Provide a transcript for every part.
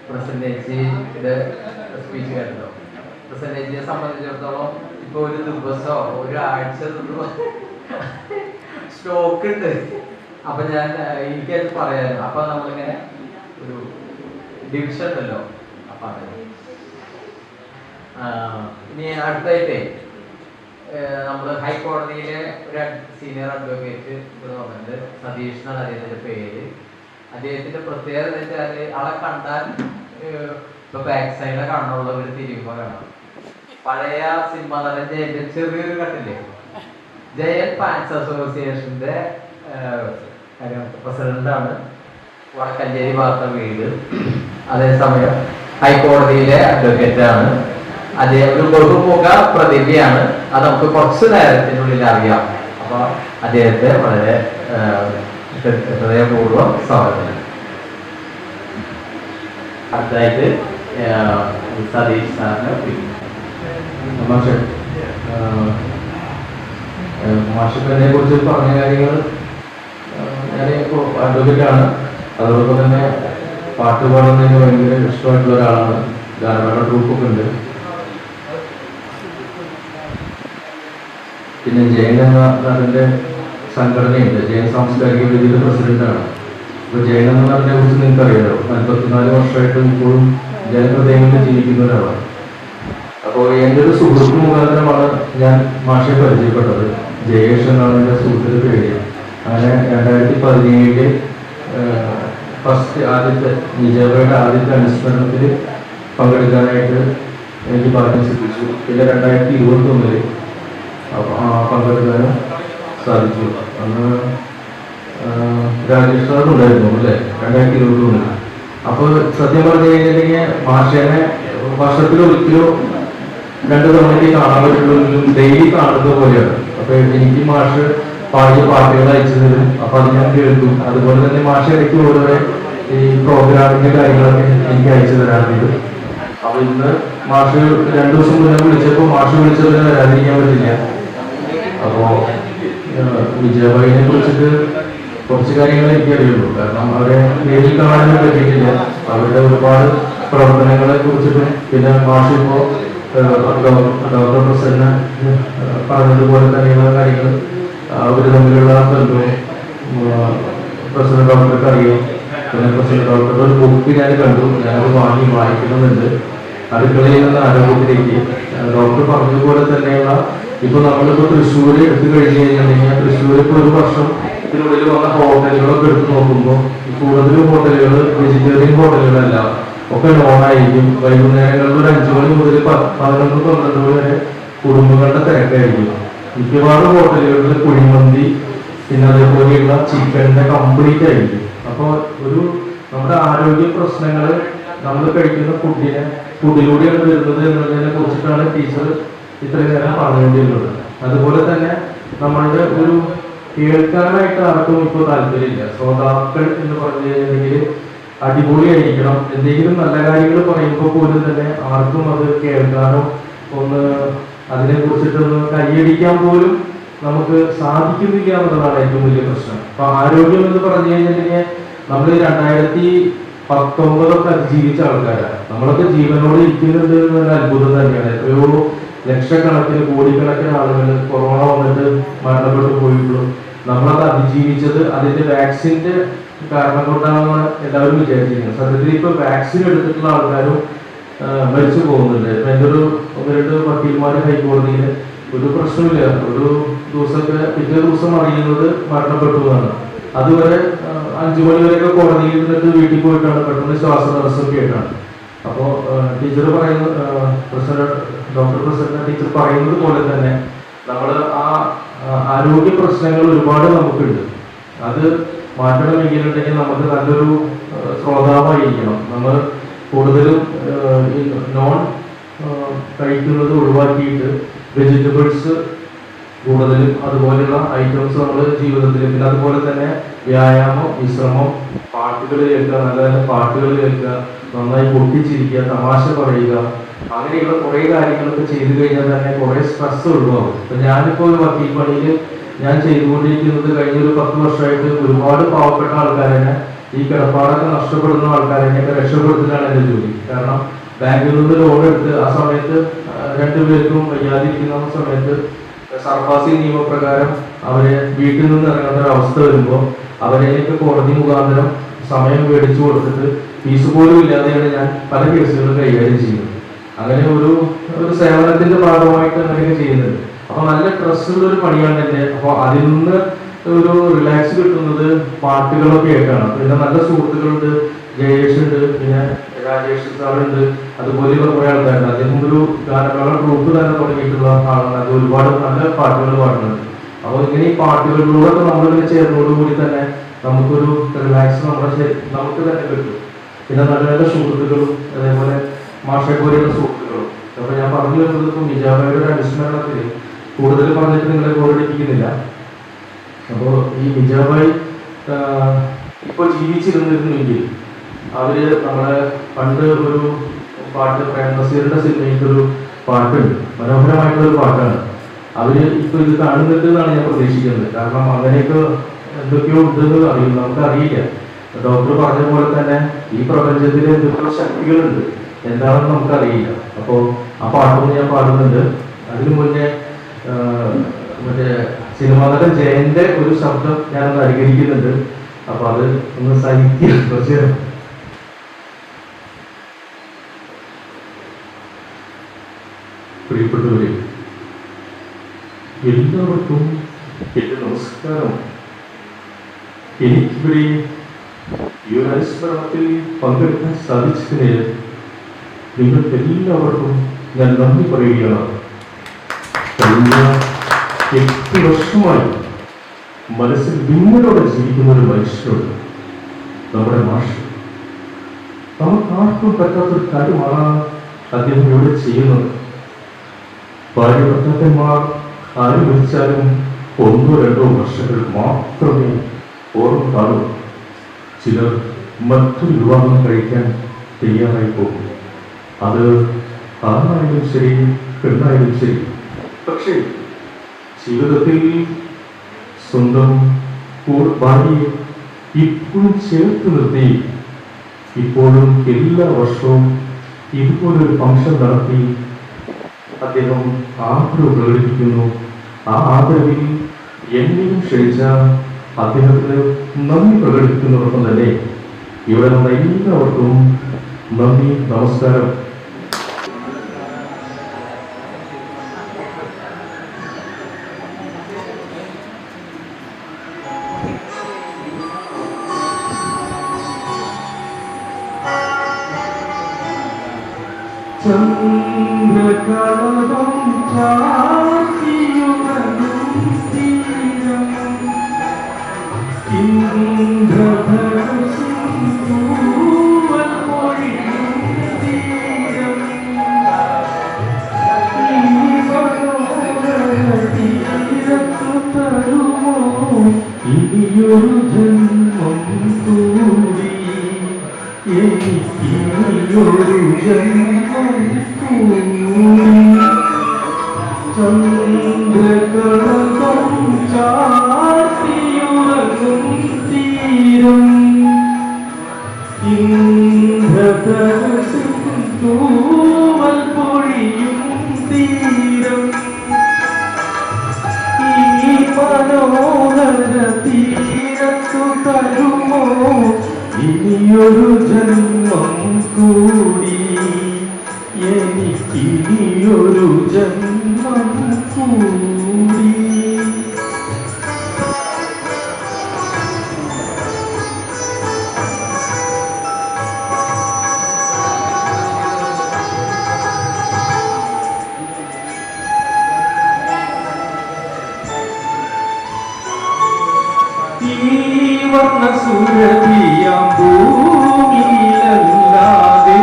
പ്രസന്റേജിയുടെ speech കേട്ടല്ലോ. പ്രസന്റേജിനെ സംബന്ധിച്ചിടത്തോളം ഇപ്പൊ ഒരു ദിവസമോ ഒരാഴ്ച സ്റ്റോക്ക് ഉണ്ട്. അപ്പൊ എനിക്കത് പറയായിരുന്നു. അപ്പൊ നമ്മളിങ്ങനെ ഒരു ഡിവിഷൻ ഉണ്ടല്ലോ. അപ്പൊ അതെ ഇനി അടുത്തായിട്ടേ നമ്മള് ഹൈക്കോടതിയിലെ ഒരു സീനിയർ അഡ്വക്കേറ്റ് ഇവിടെ വന്നിട്ട് സതീഷ് എന്നാണ് അദ്ദേഹത്തിന്റെ പേര്. അദ്ദേഹത്തിന്റെ പ്രത്യേകത എന്ന് വെച്ചാല് ആളെ കണ്ടാൽ ഇപ്പൊ ബാക്ക് സൈഡിലെ കണ്ണുള്ളവർ തിരിയുമ്പോ കാണാം. പഴയ സിനിമ നടൻ ജയന്റെ ചെറിയൊരു കണ്ടില്ലേ, ജയൻ ഫാൻസ് അസോസിയേഷന്റെ പ്രസിഡന്റാണ്. വടക്കഞ്ചേരി ഭാഗത്തെ വീട്. അതേസമയം ഹൈക്കോടതിയിലെ അഡ്വക്കേറ്റ് ആണ്. അദ്ദേഹം ഒരു ബഹുമുഖ പ്രതിഭയാണ്. അത് നമുക്ക് കുറച്ചു നേരത്തിനുള്ളിൽ അറിയാം. അപ്പൊ അദ്ദേഹത്തെ വളരെ ഹൃദയപൂർവ്വം സ്വാഗതം. അടുത്തായിട്ട് സതീഷ് സാറിന് മാഷിനെ കുറിച്ച് പറഞ്ഞ കാര്യങ്ങൾ ഞാൻ അഡ്വക്കേറ്റാണ്. അതോടൊപ്പം തന്നെ പാട്ട് പാടുന്നതിന് ഭയങ്കര ഇഷ്ടമായിട്ടുള്ള ഒരാളാണ്. ഗാനമേള ഗ്രൂപ്പൊക്കെ ഉണ്ട്. പിന്നെ ജയൻ എന്ന അതിൻ്റെ സംഘടനയുണ്ട്. ജയൻ സാംസ്കാരിക വേദിയുടെ പ്രസിഡന്റാണ്. അപ്പോൾ ജയൻ എന്ന അതിനെ കുറിച്ച് നിങ്ങൾക്ക് അറിയാലോ. 44 വർഷമായിട്ട് ഇപ്പോഴും ജനഹൃദയങ്ങളിൽ ജീവിക്കുന്ന ഒരാളാണ്. അപ്പോൾ എൻ്റെ ഒരു സുഹൃത്ത് മുഖാന്തരമാണ് ഞാൻ മാഷെ പരിചയപ്പെട്ടത്. ജയേഷ് എന്നാണ് എൻ്റെ സുഹൃത്തിൻ്റെ പേര്. അങ്ങനെ 2017 ആദ്യത്തെ നിജാബയുടെ ആദ്യത്തെ അനുസ്മരണത്തിൽ പങ്കെടുക്കാനായിട്ട് എനിക്ക് ഭാഗ്യം സിദ്ധിച്ചു. പിന്നെ 2021 പങ്കെടുക്കാനും സാധിച്ചു. അന്ന് രാജേഷ് സാറുണ്ടായിരുന്നു അല്ലേ, 2021. അപ്പോൾ സത്യം പറഞ്ഞു കഴിഞ്ഞിട്ടുണ്ടെങ്കിൽ മാഷേനെ വർഷത്തിൽ ഒരിക്കലും 2 തവണയ്ക്ക് കാണാൻ പറ്റുള്ളൂ, ഡെയിലി കാണുന്നത് പോലെയാണ്. അപ്പൊ എനിക്ക് മാഷ് പാടിയ പാട്ടുകൾ അയച്ചു തരും. അപ്പൊ അത് ഞാൻ കേൾക്കും. അതുപോലെ തന്നെ മാഷ് ഇടയ്ക്ക് ഓരോ ഈ പ്രോഗ്രാമിന്റെ കാര്യങ്ങളൊക്കെ എനിക്ക് അയച്ചു തരാറുണ്ട്. അപ്പൊ ഇന്ന് മാഷ് 2 ദിവസം മുന്നേ വിളിച്ചപ്പോ മാഷ് വിളിച്ചതിന് വരാതിരിക്കാൻ പറ്റില്ല. അപ്പോ വിജയഭായിനെ കുറിച്ചിട്ട് കുറച്ച് കാര്യങ്ങൾ എനിക്ക് അറിയുള്ളൂ. കാരണം അവരെ നേരിൽ കാണാനും പറ്റിയിട്ടില്ല. അവരുടെ ഒരുപാട് പ്രവർത്തനങ്ങളെ കുറിച്ചിട്ടും പിന്നെ മാഷ് ഇപ്പോ ഡോക്ടർ പ്രസന്ന പറഞ്ഞതുപോലെ തന്നെയുള്ള കാര്യങ്ങൾ അവർ തമ്മിലുള്ള ബന്ധവും പ്രസിഡന്റ് ഡോക്ടർക്ക് അറിയാം. പിന്നെ പ്രസിഡന്റ് ഡോക്ടറുടെ ഒരു ബുക്ക് ഞാൻ കണ്ടു. ഞാനത് വായിക്കണമെന്നുണ്ട്. അടുക്കളയിൽ നിന്ന് ആരോഗ്യത്തിലേക്ക് ഡോക്ടർ പറഞ്ഞതുപോലെ തന്നെയുള്ള ഇപ്പൊ നമ്മളിപ്പോ തൃശ്ശൂർ എടുത്തു കഴിഞ്ഞു കഴിഞ്ഞിട്ടുണ്ടെങ്കിൽ തൃശ്ശൂർ ഇപ്പൊ ഒരു വർഷം ഇതിനുള്ളിൽ വന്ന ഹോട്ടലുകളൊക്കെ എടുത്ത് നോക്കുമ്പോൾ കൂടുതലും ഹോട്ടലുകൾ വെജിറ്റേറിയൻ ഹോട്ടലുകളല്ല, ഒക്കെ നോണായിരിക്കും. വൈകുന്നേരങ്ങളിൽ ഒരു 5 മണി മുതൽ 11-12 മണി വരെ കുടുംബങ്ങളുടെ തിരക്കായിരിക്കും. മിക്കവാറും ഹോട്ടലുകളിൽ കുഴിമന്തി പിന്നെ അതേപോലെയുള്ള ചിക്കൻ്റെ കംപ്ലീറ്റ് ആയിരിക്കും. അപ്പോൾ നമ്മുടെ ആരോഗ്യ പ്രശ്നങ്ങൾ നമ്മൾ കഴിക്കുന്ന ഫുഡിലൂടെയാണ് വരുന്നത് എന്നുള്ളതിനെ കുറിച്ചിട്ടാണ് ടീച്ചർ ഇത്രയും നേരം പറഞ്ഞുകൊണ്ടിരുന്നത്. അതുപോലെ തന്നെ നമ്മളുടെ ഒരു കേൾക്കാനായിട്ട് ആർക്കും ഇപ്പോൾ താല്പര്യമില്ല. ശ്രോതാക്കൾ എന്ന് പറഞ്ഞു കഴിഞ്ഞിട്ടുണ്ടെങ്കിൽ അടിപൊളിയായിരിക്കണം. എന്തെങ്കിലും നല്ല കാര്യങ്ങൾ പറയുമ്പോൾ പോലും തന്നെ ആർക്കും അത് കേൾക്കാനോ ഒന്ന് അതിനെ കുറിച്ചിട്ടൊന്ന് കൈയടിക്കാൻ പോലും നമുക്ക് സാധിക്കുന്നില്ല എന്നുള്ളതാണ് ഏറ്റവും വലിയ പ്രശ്നം. അപ്പൊ ആരോഗ്യം എന്ന് പറഞ്ഞു കഴിഞ്ഞിട്ടുണ്ടെങ്കിൽ നമ്മൾ 2019 ജീവിച്ച ആൾക്കാരാണ്. നമ്മളൊക്കെ ജീവനോട് ഇരിക്കുന്നുണ്ട് എന്നൊരു അത്ഭുതം തന്നെയാണ്. എത്രയോ ലക്ഷക്കണക്കിന് കോടിക്കണക്കിന് ആളുകൾ കൊറോണ വന്നിട്ട് മരണപ്പെട്ടു പോയിട്ടുള്ളൂ. നമ്മളത് അതിജീവിച്ചത് അതിന്റെ വാക്സിന്റെ കാരണം കൊണ്ടാണെന്ന് എല്ലാവരും വിചാരിച്ചിരുന്നത്. സത്യത്തിൽ ഇപ്പൊ വാക്സിൻ എടുത്തിട്ടുള്ള ആൾക്കാരും മരിച്ചു പോകുന്നുണ്ട്. ഇപ്പൊ എൻ്റെ ഒരു 1-2 വക്കീൽമാര് ഹൈക്കോടതിയിൽ ഒരു പ്രശ്നമില്ല, ഒരു ദിവസമൊക്കെ പിറ്റേ ദിവസം അറിയുന്നത് മരണപ്പെട്ടു എന്നാണ്. അതുവരെ 5 മണി വരെയൊക്കെ കോടതിയിൽ നിന്നിട്ട് വീട്ടിൽ പോയിട്ടാണ് പെട്ടെന്ന് ശ്വാസതടസ്സമൊക്കെ ആയിട്ടാണ്. അപ്പോൾ ടീച്ചർ പറയുന്നത് ഡോക്ടർ പ്രസന്ന ടീച്ചർ പറയുന്നത് പോലെ തന്നെ നമ്മൾ ആ ആരോഗ്യ പ്രശ്നങ്ങൾ ഒരുപാട് നമുക്കുണ്ട്. അത് മാറ്റണമെങ്കിലുണ്ടെങ്കിൽ നമുക്ക് നല്ലൊരു ശ്രോതാവായിരിക്കണം. നമ്മൾ കൂടുതലും നോൺ കഴിക്കുന്നത് ഒഴിവാക്കിയിട്ട് വെജിറ്റബിൾസ് കൂടുതലും അതുപോലെയുള്ള ഐറ്റംസ് നമ്മൾ ജീവിതത്തിൽ പിന്നെ അതുപോലെ തന്നെ വ്യായാമം, വിശ്രമം, പാട്ടുകൾ കേൾക്കുക, നല്ല നല്ല പാട്ടുകൾ കേൾക്കുക, നന്നായി പൊട്ടിച്ചിരിക്കുക, തമാശ പറയുക, അങ്ങനെയുള്ള കുറേ കാര്യങ്ങളൊക്കെ ചെയ്തു കഴിഞ്ഞാൽ തന്നെ കുറേ സ്ട്രെസ് ഒഴിവാകും. ഇപ്പൊ ഞാനിപ്പോ ഒരു വക്കീൽ പണിയിൽ ഞാൻ ചെയ്തുകൊണ്ടിരിക്കുന്നത് കഴിഞ്ഞ ഒരു 10 വർഷമായിട്ട് ഒരുപാട് പാവപ്പെട്ട ആൾക്കാരെ ഈ കിടപ്പാടൊക്കെ നഷ്ടപ്പെടുന്ന ആൾക്കാരെയൊക്കെ രക്ഷപ്പെടുത്തലാണ് എൻ്റെ ജോലി. കാരണം ബാങ്കിൽ നിന്ന് ലോൺ എടുത്ത് ആ സമയത്ത് രണ്ടുപേർക്കും വയ്യാതിരിക്കുന്ന സമയത്ത് സർഫാസി നിയമപ്രകാരം അവരെ വീട്ടിൽ നിന്ന് ഇറങ്ങേണ്ട ഒരു അവസ്ഥ വരുമ്പോൾ അവരെയൊക്കെ കോടതി മുഖാന്തരം സമയം മേടിച്ചു കൊടുത്തിട്ട് ഫീസ് പോലും ഇല്ലാതെയാണ് ഞാൻ പല കേസുകളും കൈകാര്യം ചെയ്യുന്നത്. അങ്ങനെ ഒരു സേവനത്തിന്റെ ഭാഗമായിട്ട് അങ്ങനെയൊക്കെ ചെയ്യുന്നത്. അപ്പൊ നല്ല സ്ട്രെസ്സുള്ള ഒരു പണിയാണ് എൻ്റെ. അപ്പൊ അതിൽ നിന്ന് ഒരു റിലാക്സ് കിട്ടുന്നത് പാട്ടുകളൊക്കെ ആയിട്ടാണ്. പിന്നെ നല്ല സുഹൃത്തുക്കളുണ്ട്, ജയേഷ് ഉണ്ട്, പിന്നെ രാജേഷ് സാറുണ്ട്, അതുപോലെയുള്ള കുറെ ആൾക്കാരുണ്ട്. അദ്ദേഹം ഒരു ഗാനമേള ഗ്രൂപ്പ് തന്നെ തുടങ്ങിയിട്ടുള്ള ആളാണ്. അത് ഒരുപാട് നല്ല പാട്ടുകൾ പാടുന്നുണ്ട്. അപ്പോൾ ഇങ്ങനെ ഈ പാട്ടുകളിലൂടെ നമ്മളിങ്ങനെ ചേർന്നതോടുകൂടി തന്നെ നമുക്കൊരു റിലാക്സ് നമുക്ക് തന്നെ കിട്ടും. പിന്നെ നല്ല നല്ല സുഹൃത്തുക്കളും അതേപോലെ മാഷെപ്പോലെയുള്ള സുഹൃത്തുക്കളും. അപ്പൊ ഞാൻ പറഞ്ഞു വരുന്നത് ഇപ്പം മിജാബയുടെ അനുസ്മരണത്തിൽ കൂടുതൽ പറഞ്ഞിട്ട് നിങ്ങളെ ബോറടിപ്പിക്കുന്നില്ല. അപ്പോൾ ഈ മിജാബായി ഇപ്പോൾ ജീവിച്ചിരുന്നിരുന്നെങ്കിൽ അവര് നമ്മളെ പണ്ട് ഒരു പാട്ട് പ്രേംനസീറിന്റെ സിനിമയിൽ ഒരു പാട്ടുണ്ട്, മനോഹരമായിട്ടുള്ള ഒരു പാട്ടാണ്. അവര് ഇപ്പൊ ഇത് കാണുന്നുണ്ട് എന്നാണ് ഞാൻ പ്രതീക്ഷിക്കുന്നത്. കാരണം അങ്ങനെയൊക്കെ എന്തൊക്കെയോ ഉണ്ടെന്ന് അറിയും, നമുക്കറിയില്ല. ഡോക്ടർ പറഞ്ഞ പോലെ തന്നെ ഈ പ്രപഞ്ചത്തിൽ എന്തൊക്കെയോ ശക്തികളുണ്ട്, എന്താണെന്ന് നമുക്കറിയില്ല. അപ്പോൾ ആ പാട്ടൊന്ന് ഞാൻ പാടുന്നുണ്ട്. അതിനു മുന്നേ മറ്റേ സിനിമാ നടൻ ജയന്റെ ഒരു ശബ്ദം ഞാനൊന്ന് അനുകരിക്കുന്നുണ്ട്. അപ്പൊ അത് ഒന്ന് സഹിക്കുക. പക്ഷേ പ്രിയപ്പെട്ടവരെ, എല്ലാവർക്കും എന്റെ നമസ്കാരം. എനിക്കിവിടെ ഈ ഒരു അനുസ്മരണത്തിൽ പങ്കെടുക്കാൻ സാധിച്ചതിന് നിങ്ങൾക്ക് എല്ലാവർക്കും ഞാൻ നന്ദി പറയുകയാണ്. കഴിഞ്ഞ 8 വർഷമായി മനസ്സിൽ വിങ്ങലോടെ ജീവിക്കുന്ന ഒരു മനുഷ്യനുണ്ട്, നമ്മുടെ മാഷ്. നമുക്ക് ആർക്കും പറ്റാത്തൊരു കാര്യമാണ് അദ്ദേഹം ഇവിടെ ചെയ്യുന്നത്. ഭാര്യ ഭർത്താക്കന്മാർ ആര് മരിച്ചാലും 1-2 വർഷങ്ങൾ മാത്രമേ ഓർമ്മ കാണൂ. ചിലർ മറ്റൊരു വിവാഹം കഴിക്കാൻ തയ്യാറായി പോകും. അത് ആണായാലും ശരി പെണ്ണായാലും ശരി. പക്ഷേ ജീവിതത്തിൽ സ്വന്തം ഭാര്യയെ ഇപ്പോഴും ചേർത്ത് നിർത്തി ഇപ്പോഴും എല്ലാ വർഷവും ഇതുപോലൊരു ഫംഗ്ഷൻ നടത്തി അദ്ദേഹം ആദരവ് പ്രകടിപ്പിക്കുന്നു. ആ ആദരവിൽ എന്നെയും ക്ഷണിച്ച അദ്ദേഹത്തിന് നന്ദി പ്രകടിപ്പിക്കുന്നതോടൊപ്പം തന്നെ ഇവിടെ വന്ന എല്ലാവർക്കും നന്ദി, നമസ്കാരം. ചന്ദ്രകളഭം ചാർത്തിയുണരും തീരം ഇന്ദ്രധനുസ്സിൻ തൂവൽ പൊഴിയും തീരം ഈ മനോഹര തീരത്തു തരുമോ ഇനിയൊരു ജന്മം കൂടി, എനിക്കിനിയൊരു ജന്മം കൂടി. ചന്ദ്രകളഭം ചാർത്തിയുറങ്ങും തീരം ഇന്ദ്രധനുസ്സിൻ തൂവൽ പൊഴിയും തീരം ഈ മനോഹര തീരത്തു തരുമോ ഇനിയൊരു ജന്മം കൂടി, എനിക്കിനിയൊരു ജന്മം കൂടി. ഈ വർണ്ണസുരഭിയാം ഭൂമിയിലല്ലാതെ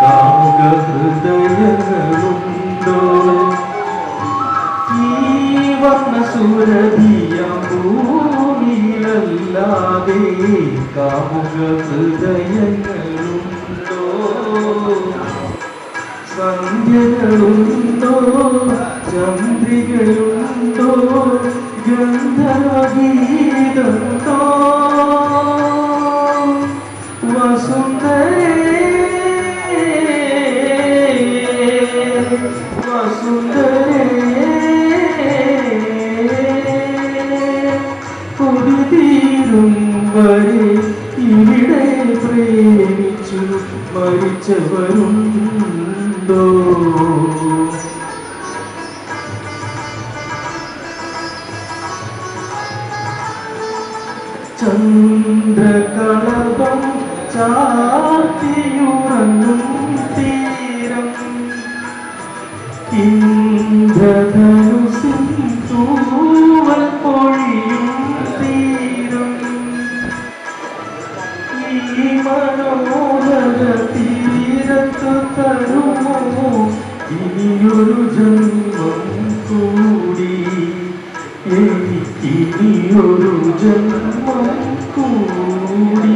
കാമുക ഹൃദയങ്ങളുണ്ടോ? ഈ വർണ്ണസുരഭിയാം ഭൂമിയിലല്ലാതെ കാമുക ഹൃദയങ്ങളുണ്ടോ? സന്ധ്യകളുണ്ടോ, ചന്ദ്രികയുണ്ടോ, ഗന്ധർവഗീതമുണ്ടോ? ജീവിച്ചു മരിച്ചവരുണ്ടോ? ചന്ദ്രകളഭം ചാർത്തിയുറങ്ങും തീരം ഇന്ദ്രധനുസിൻ തൂവൽ പൊഴിയും തീരം ഈ മനോഹര തീരത്തു തരുമോ ഇനിയൊരു ജന്മം കൂടി? എനിക്കിനിയൊരു ജന്മം കൂടി.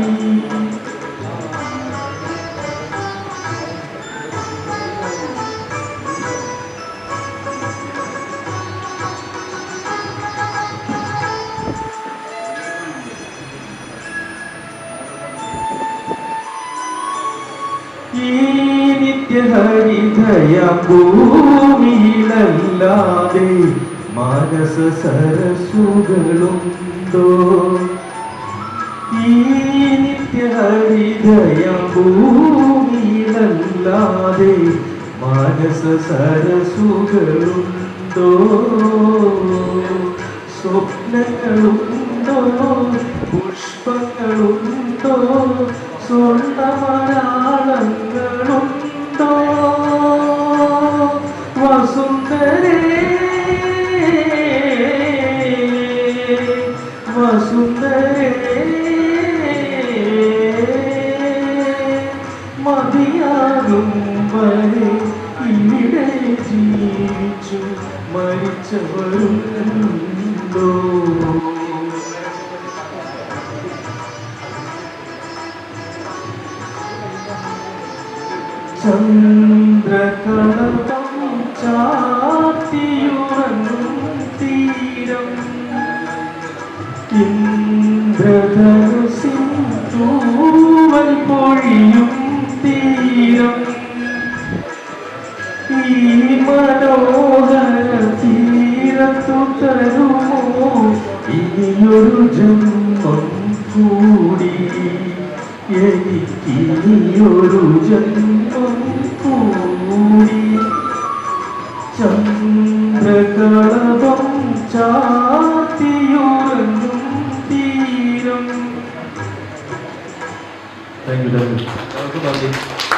ഈ നിത്യഹരിതയ ഭൂമിയിലല്ലാതെ മാനസ സരസുകളുണ്ടോ? ഈ നിത്യഹരിതയ ഭൂമിയിലല്ലാതെ മാനസ സരസുകളുണ്ടോ? സ്വപ്നങ്ങളുണ്ടോ? പുഷ്പങ്ങളുണ്ടോ? സ്വർണ്ണമരാളങ്ങളുണ്ടോ? വസുന്ധരേ വസുന്ധരേ മതിയാകും വരെ ഇവിടെ ജീവിച്ചു മരിച്ചവരുണ്ടോ? ചന്ദ്രകളഭം ചാർത്തിയുറങ്ങും തീരം ഇന്ദ്രധനുസിൻ തൂവൽ പൊഴിയും തീരം ഈ മനോഹര തീരത്തു തരുമോ ഇനിയൊരു ജന്മം കൂടി? എനിക്കിനിയൊരു ജന്മം കൂടി. ചന്ദ്രകളഭം ചാർത്തിയുറങ്ങും തീരം. Thank you.